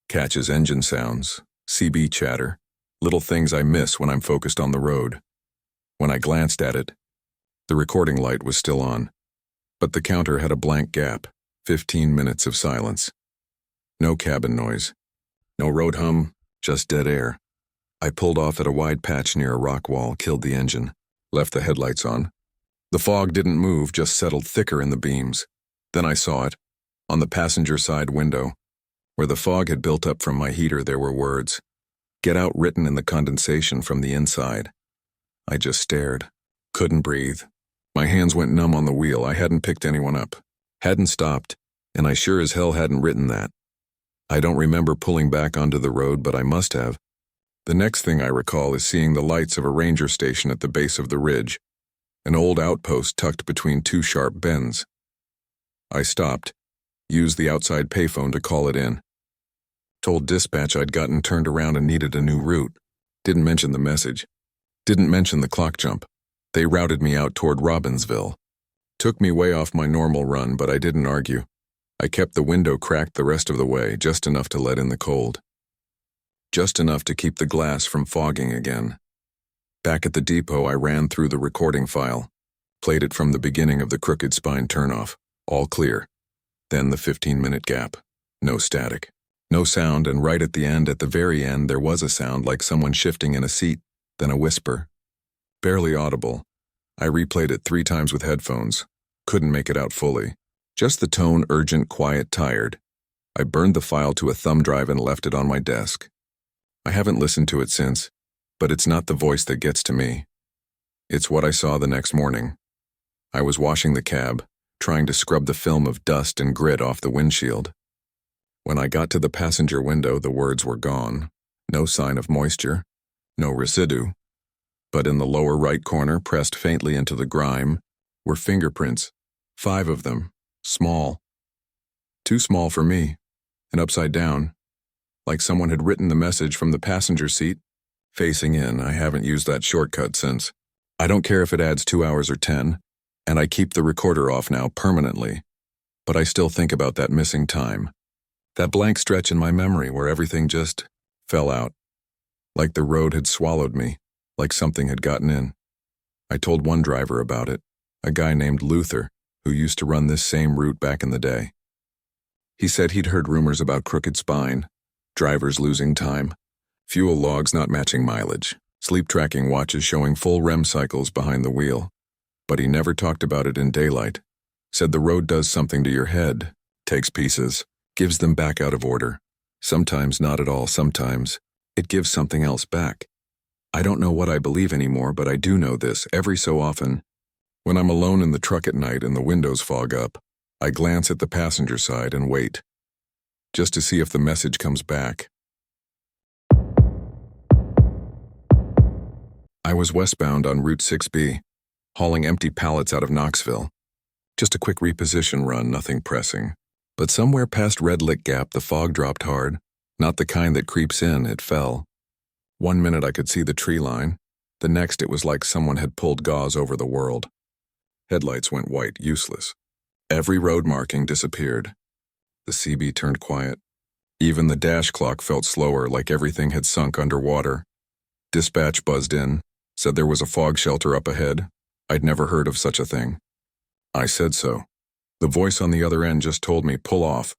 Catches engine sounds, CB chatter, little things I miss when I'm focused on the road. When I glanced at it, the recording light was still on, but the counter had a blank gap, 15 minutes of silence. No cabin noise, no road hum, just dead air. I pulled off at a wide patch near a rock wall, killed the engine, left the headlights on. The fog didn't move, just settled thicker in the beams. Then I saw it, on the passenger side window. Where the fog had built up from my heater, there were words. Get out written in the condensation from the inside. I just stared, couldn't breathe. My hands went numb on the wheel. I hadn't picked anyone up, hadn't stopped, and I sure as hell hadn't written that. I don't remember pulling back onto the road, but I must have. The next thing I recall is seeing the lights of a ranger station at the base of the ridge, an old outpost tucked between 2 sharp bends. I stopped, used the outside payphone to call it in. Told dispatch I'd gotten turned around and needed a new route. Didn't mention the message. Didn't mention the clock jump. They routed me out toward Robbinsville. Took me way off my normal run, but I didn't argue. I kept the window cracked the rest of the way, just enough to let in the cold. Just enough to keep the glass from fogging again. Back at the depot, I ran through the recording file, played it from the beginning of the crooked spine turnoff, all clear. Then the 15-minute gap. No static. No sound, and right at the end, at the very end, there was a sound like someone shifting in a seat, then a whisper. Barely audible. I replayed it 3 times with headphones. Couldn't make it out fully. Just the tone, urgent, quiet, tired. I burned the file to a thumb drive and left it on my desk. I haven't listened to it since, but it's not the voice that gets to me. It's what I saw the next morning. I was washing the cab, trying to scrub the film of dust and grit off the windshield. When I got to the passenger window, the words were gone. No sign of moisture, no residue. But in the lower right corner, pressed faintly into the grime, were fingerprints, 5 of them, small. Too small for me, and upside down, like someone had written the message from the passenger seat. Facing in, I haven't used that shortcut since. I don't care if it adds 2 hours or 10, and I keep the recorder off now permanently. But I still think about that missing time. That blank stretch in my memory where everything just fell out. Like the road had swallowed me, like something had gotten in. I told one driver about it, a guy named Luther, who used to run this same route back in the day. He said he'd heard rumors about crooked spine, drivers losing time, fuel logs not matching mileage, sleep tracking watches showing full REM cycles behind the wheel. But he never talked about it in daylight. Said the road does something to your head, takes pieces, gives them back out of order. Sometimes not at all, sometimes it gives something else back. I don't know what I believe anymore, but I do know this. Every so often, when I'm alone in the truck at night and the windows fog up, I glance at the passenger side and wait, just to see if the message comes back. I was westbound on Route 6B, hauling empty pallets out of Knoxville. Just a quick reposition run, nothing pressing. But somewhere past Red Lick Gap, the fog dropped hard. Not the kind that creeps in, it fell. 1 minute I could see the tree line. The next it was like someone had pulled gauze over the world. Headlights went white, useless. Every road marking disappeared. The CB turned quiet. Even the dash clock felt slower, like everything had sunk underwater. Dispatch buzzed in, said there was a fog shelter up ahead. I'd never heard of such a thing. I said so. The voice on the other end just told me, pull off.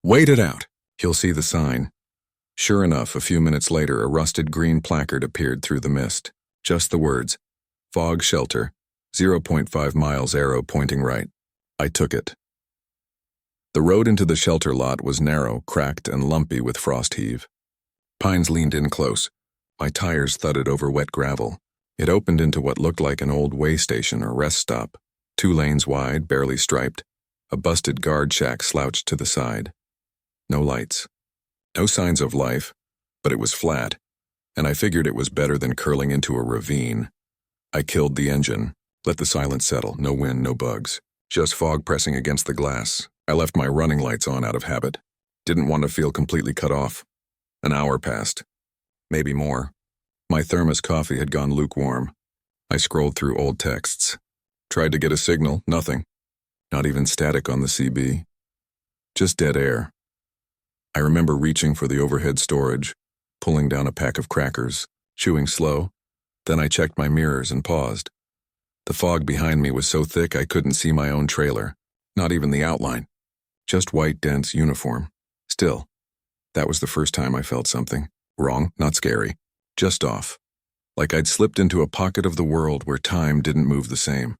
Wait it out. He'll see the sign. Sure enough, a few minutes later, a rusted green placard appeared through the mist. Just the words, fog shelter, 0.5 miles, arrow pointing right. I took it. The road into the shelter lot was narrow, cracked, and lumpy with frost heave. Pines leaned in close. My tires thudded over wet gravel. It opened into what looked like an old way station or rest stop. 2 lanes wide, barely striped. A busted guard shack slouched to the side. No lights. No signs of life, but it was flat, and I figured it was better than curling into a ravine. I killed the engine, let the silence settle, no wind, no bugs. Just fog pressing against the glass. I left my running lights on out of habit. Didn't want to feel completely cut off. An hour passed. Maybe more. My thermos coffee had gone lukewarm. I scrolled through old texts. Tried to get a signal, nothing. Not even static on the CB. Just dead air. I remember reaching for the overhead storage, pulling down a pack of crackers, chewing slow. Then I checked my mirrors and paused. The fog behind me was so thick I couldn't see my own trailer, not even the outline. Just white, dense uniform. Still, that was the first time I felt something. Wrong, not scary. Just off. Like I'd slipped into a pocket of the world where time didn't move the same.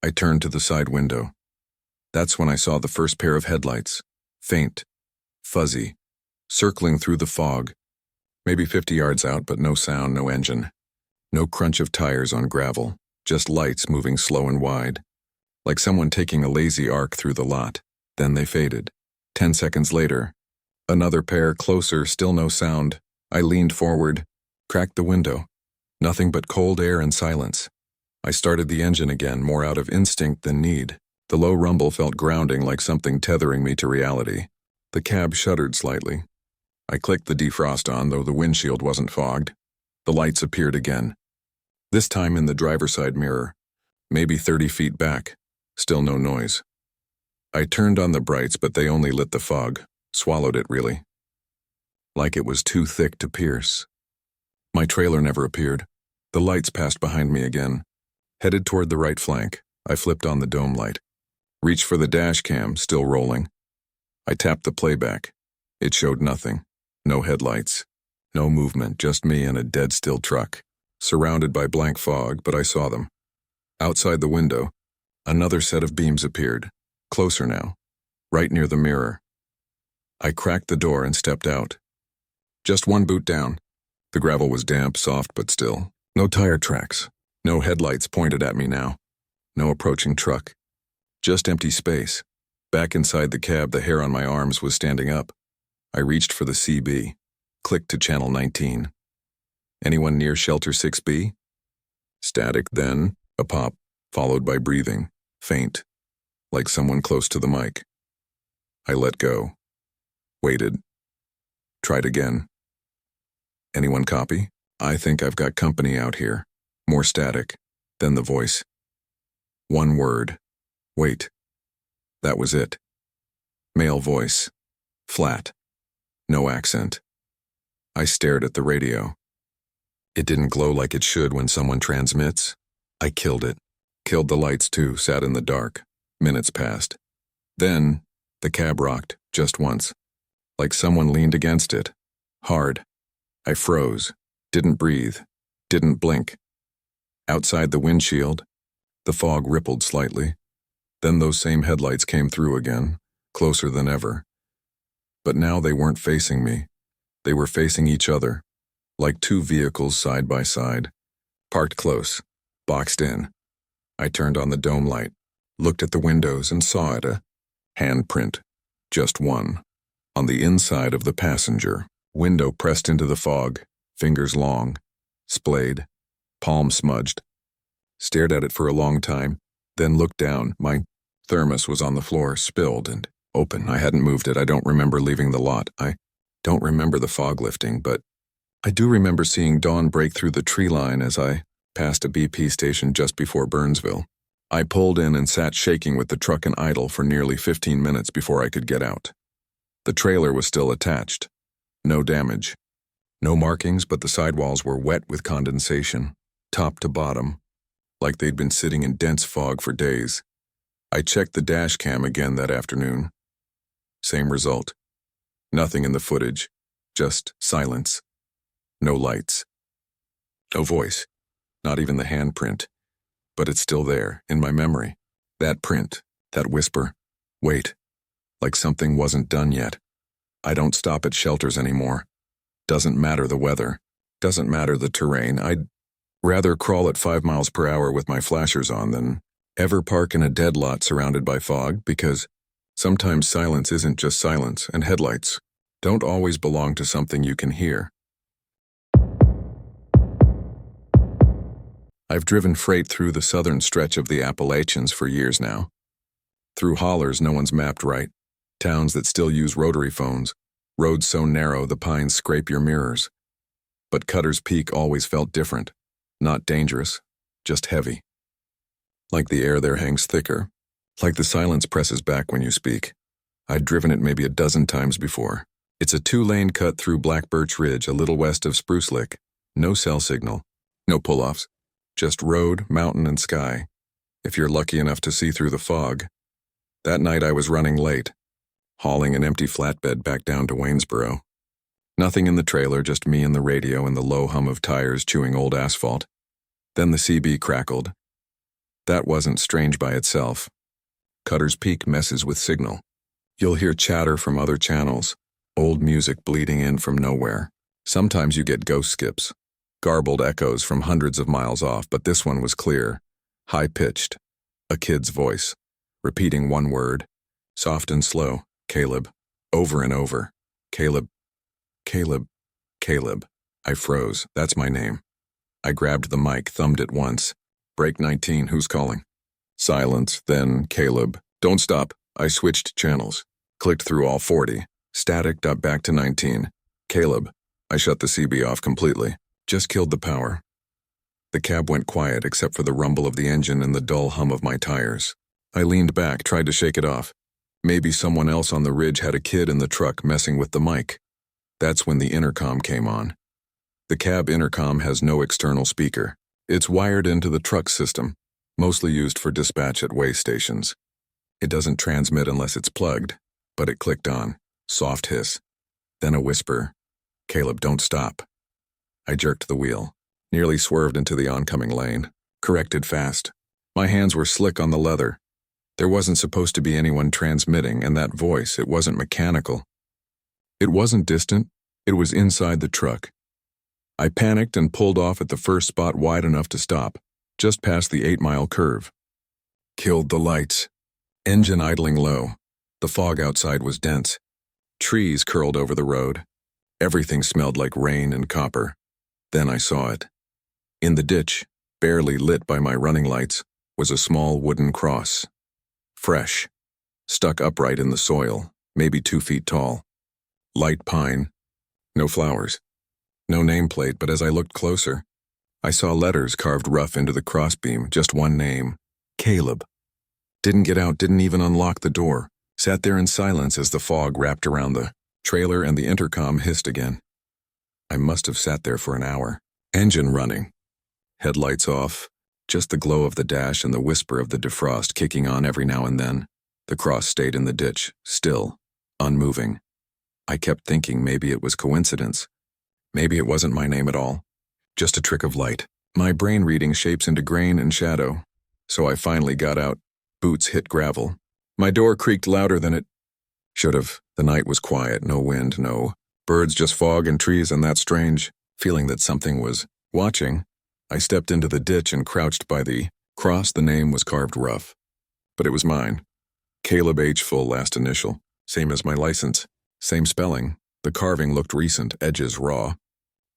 I turned to the side window. That's when I saw the first pair of headlights. Faint, fuzzy, circling through the fog. Maybe 50 yards out, but no sound, no engine. No crunch of tires on gravel, just lights moving slow and wide. Like someone taking a lazy arc through the lot. Then they faded. 10 seconds later, another pair, closer, still no sound. I leaned forward, cracked the window. Nothing but cold air and silence. I started the engine again, more out of instinct than need. The low rumble felt grounding, like something tethering me to reality. The cab shuddered slightly. I clicked the defrost on, though the windshield wasn't fogged. The lights appeared again. This time in the driver's side mirror, maybe 30 feet back. Still no noise. I turned on the brights, but they only lit the fog, swallowed it really. Like it was too thick to pierce. My trailer never appeared. The lights passed behind me again. Headed toward the right flank, I flipped on the dome light. Reached for the dash cam, still rolling. I tapped the playback. It showed nothing. No headlights. No movement, just me and a dead-still truck. Surrounded by blank fog, but I saw them. Outside the window, another set of beams appeared. Closer now. Right near the mirror. I cracked the door and stepped out. Just one boot down. The gravel was damp, soft, but still. No tire tracks. No headlights pointed at me now. No approaching truck. Just empty space. Back inside the cab, the hair on my arms was standing up. I reached for the CB. Clicked to channel 19. Anyone near shelter 6B? Static, then a pop, followed by breathing. Faint. Like someone close to the mic. I let go. Waited. Tried again. Anyone copy? I think I've got company out here. More static. Then the voice. One word. Wait. That was it. Male voice. Flat. No accent. I stared at the radio. It didn't glow like it should when someone transmits. I killed it. Killed the lights too, sat in the dark. Minutes passed. Then, the cab rocked, just once. Like someone leaned against it. Hard. I froze. Didn't breathe. Didn't blink. Outside the windshield, the fog rippled slightly. Then those same headlights came through again, closer than ever. But now they weren't facing me. They were facing each other, like two vehicles side by side. Parked close, boxed in. I turned on the dome light, looked at the windows and saw it, a handprint. Just one. On the inside of the passenger. Window pressed into the fog, fingers long, splayed, palm smudged. Stared at it for a long time, then looked down. My thermos was on the floor, spilled and open. I hadn't moved it. I don't remember leaving the lot. I don't remember the fog lifting, but I do remember seeing dawn break through the tree line as I passed a BP station just before Burnsville. I pulled in and sat shaking with the truck in idle for nearly 15 minutes before I could get out. The trailer was still attached. No damage. No markings, but the sidewalls were wet with condensation, top to bottom, like they'd been sitting in dense fog for days. I checked the dash cam again that afternoon. Same result. Nothing in the footage, just silence. No lights. No voice, not even the handprint. But it's still there, in my memory. That print, that whisper. Wait. Like something wasn't done yet. I don't stop at shelters anymore. Doesn't matter the weather. Doesn't matter the terrain. I'd rather crawl at 5 miles per hour with my flashers on than ever park in a dead lot surrounded by fog, because sometimes silence isn't just silence, and headlights don't always belong to something you can hear. I've driven freight through the southern stretch of the Appalachians for years now. Through hollers no one's mapped right, towns that still use rotary phones, roads so narrow the pines scrape your mirrors. But Cutter's Peak always felt different, not dangerous, just heavy. Like the air there hangs thicker, like the silence presses back when you speak. I'd driven it maybe a dozen times before. It's a 2-lane cut through Black Birch Ridge a little west of Spruce Lick. No cell signal, no pull-offs, just road, mountain, and sky, if you're lucky enough to see through the fog. That night I was running late, hauling an empty flatbed back down to Waynesboro. Nothing in the trailer, just me and the radio and the low hum of tires chewing old asphalt. Then the CB crackled. That wasn't strange by itself. Cutter's Peak messes with signal. You'll hear chatter from other channels, old music bleeding in from nowhere. Sometimes you get ghost skips, garbled echoes from hundreds of miles off, but this one was clear, high-pitched, a kid's voice, repeating one word, soft and slow, Caleb, over and over. Caleb, Caleb, Caleb. I froze. That's my name. I grabbed the mic, thumbed it once. Break 19, who's calling? Silence, then Caleb. Don't stop. I switched channels. Clicked through all 40. Static, got back to 19. Caleb. I shut the CB off completely. Just killed the power. The cab went quiet except for the rumble of the engine and the dull hum of my tires. I leaned back, tried to shake it off. Maybe someone else on the ridge had a kid in the truck messing with the mic. That's when the intercom came on. The cab intercom has no external speaker. It's wired into the truck system, mostly used for dispatch at way stations. It doesn't transmit unless it's plugged, but it clicked on. Soft hiss. Then a whisper. "Caleb, don't stop." I jerked the wheel, nearly swerved into the oncoming lane, corrected fast. My hands were slick on the leather. There wasn't supposed to be anyone transmitting, and that voice, it wasn't mechanical. It wasn't distant, it was inside the truck. I panicked and pulled off at the first spot wide enough to stop, just past the 8-mile curve. Killed the lights. Engine idling low. The fog outside was dense. Trees curled over the road. Everything smelled like rain and copper. Then I saw it. In the ditch, barely lit by my running lights, was a small wooden cross. Fresh. Stuck upright in the soil, maybe 2 feet tall. Light pine. No flowers. No nameplate, but as I looked closer, I saw letters carved rough into the crossbeam, just one name. Caleb. Didn't get out, didn't even unlock the door. Sat there in silence as the fog wrapped around the trailer and the intercom hissed again. I must have sat there for an hour. Engine running. Headlights off. Just the glow of the dash and the whisper of the defrost kicking on every now and then. The cross stayed in the ditch, still, unmoving. I kept thinking maybe it was coincidence. Maybe it wasn't my name at all. Just a trick of light. My brain reading shapes into grain and shadow. So I finally got out. Boots hit gravel. My door creaked louder than it should have. The night was quiet, no wind, no birds, just fog and trees, and that strange feeling that something was watching. I stepped into the ditch and crouched by the cross. The name was carved rough. But it was mine. Caleb H. full last initial. Same as my license. Same spelling. The carving looked recent, edges raw.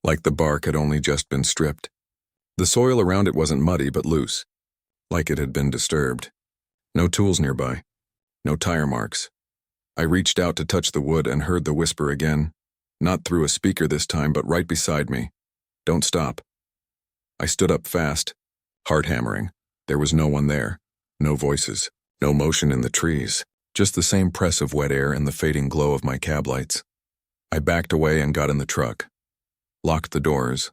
Like the bark had only just been stripped. The soil around it wasn't muddy but loose. Like it had been disturbed. No tools nearby. No tire marks. I reached out to touch the wood and heard the whisper again. Not through a speaker this time, but right beside me. "Don't stop." I stood up fast, heart hammering. There was no one there. No voices. No motion in the trees. Just the same press of wet air and the fading glow of my cab lights. I backed away and got in the truck. Locked the doors.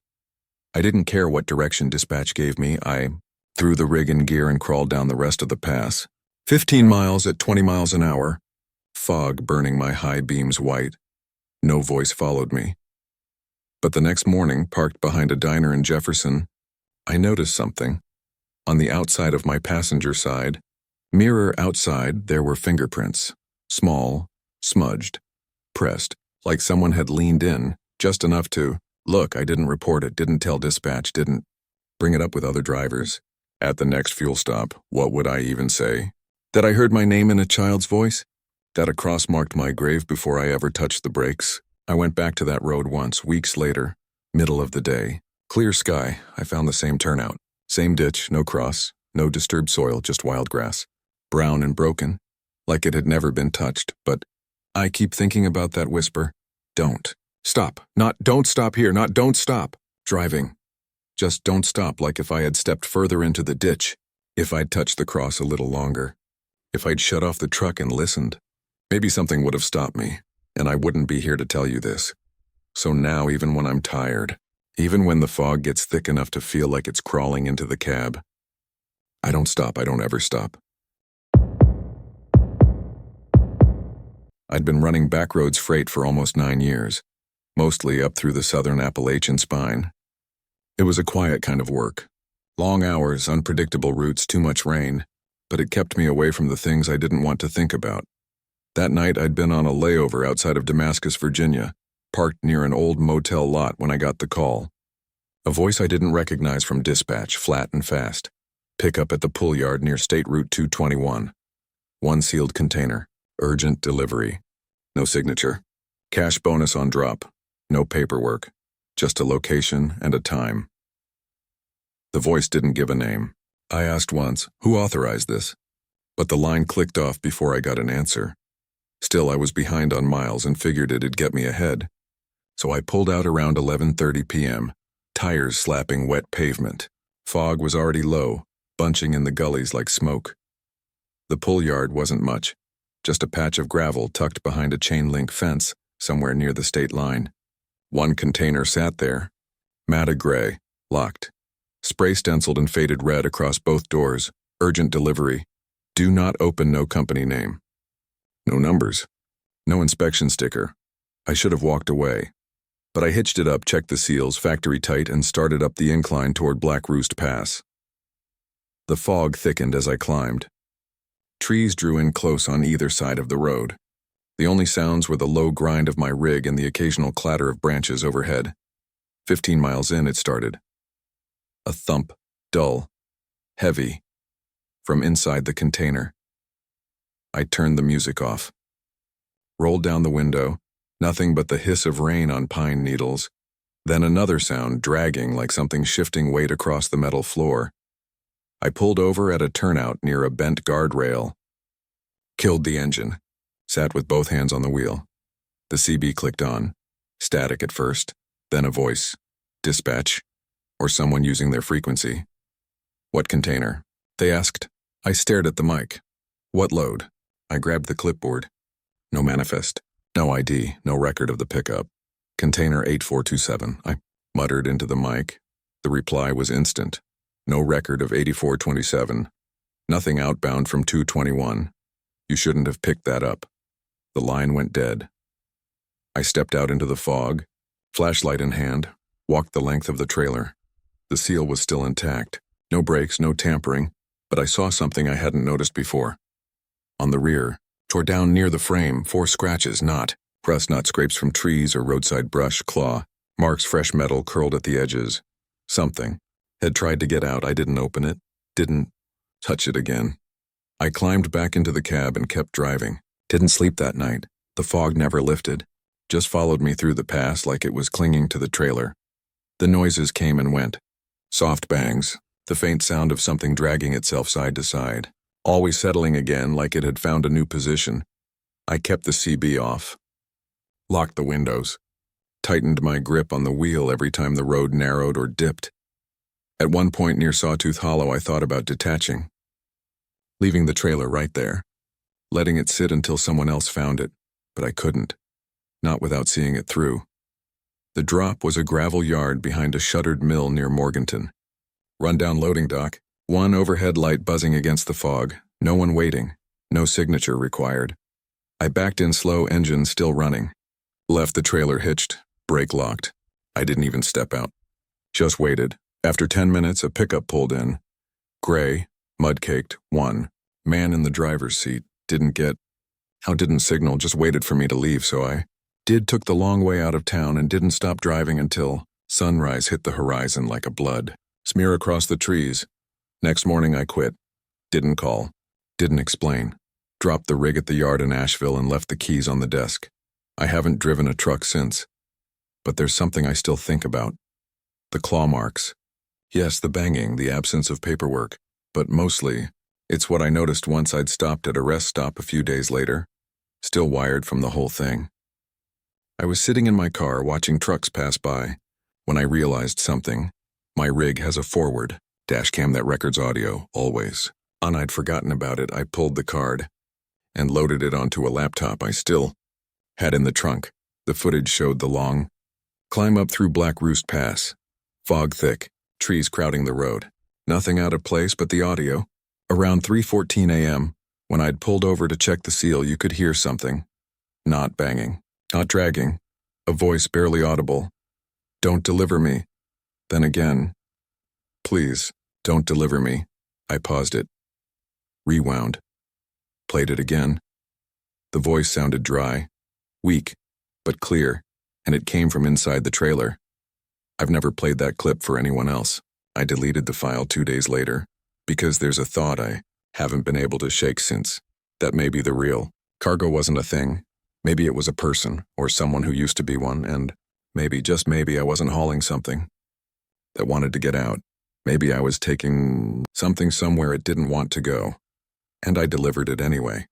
I didn't care what direction dispatch gave me. I threw the rig in gear and crawled down the rest of the pass. 15 miles at 20 miles an hour. Fog burning my high beams white. No voice followed me. But the next morning, parked behind a diner in Jefferson, I noticed something. On the outside of my passenger side, mirror outside, there were fingerprints. Small, smudged, pressed, like someone had leaned in, just enough to, look, I didn't report it, didn't tell dispatch, didn't bring it up with other drivers. At the next fuel stop, what would I even say? That I heard my name in a child's voice? That a cross marked my grave before I ever touched the brakes? I went back to that road once, weeks later, middle of the day. Clear sky, I found the same turnout. Same ditch, no cross, no disturbed soil, just wild grass. Brown and broken, like it had never been touched, but I keep thinking about that whisper. Don't. Stop. Not don't stop here, not don't stop. Driving. Just don't stop, like if I had stepped further into the ditch. If I'd touched the cross a little longer. If I'd shut off the truck and listened. Maybe something would have stopped me, and I wouldn't be here to tell you this. So now, even when I'm tired, even when the fog gets thick enough to feel like it's crawling into the cab, I don't stop, I don't ever stop. I'd been running backroads freight for almost 9 years, mostly up through the southern Appalachian spine. It was a quiet kind of work. Long hours, unpredictable routes, too much rain, but it kept me away from the things I didn't want to think about. That night I'd been on a layover outside of Damascus, Virginia, parked near an old motel lot when I got the call. A voice I didn't recognize from dispatch, flat and fast. Pick up at the pull yard near State Route 221. One sealed container. Urgent delivery. No signature. Cash bonus on drop. No paperwork. Just a location and a time. The voice didn't give a name. I asked once, who authorized this? But the line clicked off before I got an answer. Still, I was behind on miles and figured it'd get me ahead. So I pulled out around 11:30 p.m., tires slapping wet pavement. Fog was already low, bunching in the gullies like smoke. The pull yard wasn't much, just a patch of gravel tucked behind a chain-link fence somewhere near the state line. One container sat there, matte gray, locked. Spray stenciled in faded red across both doors, urgent delivery. Do not open, no company name. No numbers. No inspection sticker. I should have walked away. But I hitched it up, checked the seals, factory tight, and started up the incline toward Black Roost Pass. The fog thickened as I climbed. Trees drew in close on either side of the road. The only sounds were the low grind of my rig and the occasional clatter of branches overhead. 15 miles in, it started. A thump, dull, heavy, from inside the container. I turned the music off. Rolled down the window, nothing but the hiss of rain on pine needles, then another sound dragging like something shifting weight across the metal floor. I pulled over at a turnout near a bent guardrail. Killed the engine. Sat with both hands on the wheel. The CB clicked on. Static at first, then a voice. Dispatch, or someone using their frequency. What container? They asked. I stared at the mic. What load? I grabbed the clipboard. No manifest. No ID, no record of the pickup. Container 8427, I muttered into the mic. The reply was instant. No record of 8427. Nothing outbound from 221. You shouldn't have picked that up. The line went dead. I stepped out into the fog, flashlight in hand, walked the length of the trailer. The seal was still intact. No brakes, no tampering, but I saw something I hadn't noticed before. On the rear, tore down near the frame, 4 scratches, not scrapes from trees or roadside brush, claw, marks, fresh metal curled at the edges. Something. Had tried to get out, I didn't open it, didn't touch it again. I climbed back into the cab and kept driving. Didn't sleep that night. The fog never lifted. Just followed me through the pass like it was clinging to the trailer. The noises came and went. Soft bangs, the faint sound of something dragging itself side to side, always settling again like it had found a new position. I kept the CB off. Locked the windows. Tightened my grip on the wheel every time the road narrowed or dipped. At one point near Sawtooth Hollow, I thought about detaching. Leaving the trailer right there. Letting it sit until someone else found it, but I couldn't. Not without seeing it through. The drop was a gravel yard behind a shuttered mill near Morganton. Rundown loading dock, one overhead light buzzing against the fog, no one waiting, no signature required. I backed in slow, engine still running. Left the trailer hitched, brake locked. I didn't even step out. Just waited. After 10 minutes, a pickup pulled in. Gray, mud-caked, one. Man in the driver's seat. Didn't signal, just waited for me to leave, so I took the long way out of town and didn't stop driving until sunrise hit the horizon like a blood smear across the trees. Next morning I quit. Didn't call. Didn't explain. Dropped the rig at the yard in Asheville and left the keys on the desk. I haven't driven a truck since. But there's something I still think about. The claw marks. Yes, the banging, the absence of paperwork, but mostly, it's what I noticed once I'd stopped at a rest stop a few days later, still wired from the whole thing. I was sitting in my car watching trucks pass by when I realized something. My rig has a forward dash cam that records audio, always. And I'd forgotten about it. I pulled the card and loaded it onto a laptop I still had in the trunk. The footage showed the long climb up through Black Roost Pass. Fog thick, trees crowding the road. Nothing out of place but the audio. Around 3:14 a.m., when I'd pulled over to check the seal, you could hear something. Not banging, not dragging. A voice barely audible. Don't deliver me. Then again. Please, don't deliver me. I paused it. Rewound. Played it again. The voice sounded dry, weak, but clear, and it came from inside the trailer. I've never played that clip for anyone else. I deleted the file 2 days later, because there's a thought I haven't been able to shake since. That maybe the real cargo wasn't a thing. Maybe it was a person, or someone who used to be one, and maybe, just maybe, I wasn't hauling something that wanted to get out. Maybe I was taking something somewhere it didn't want to go, and I delivered it anyway.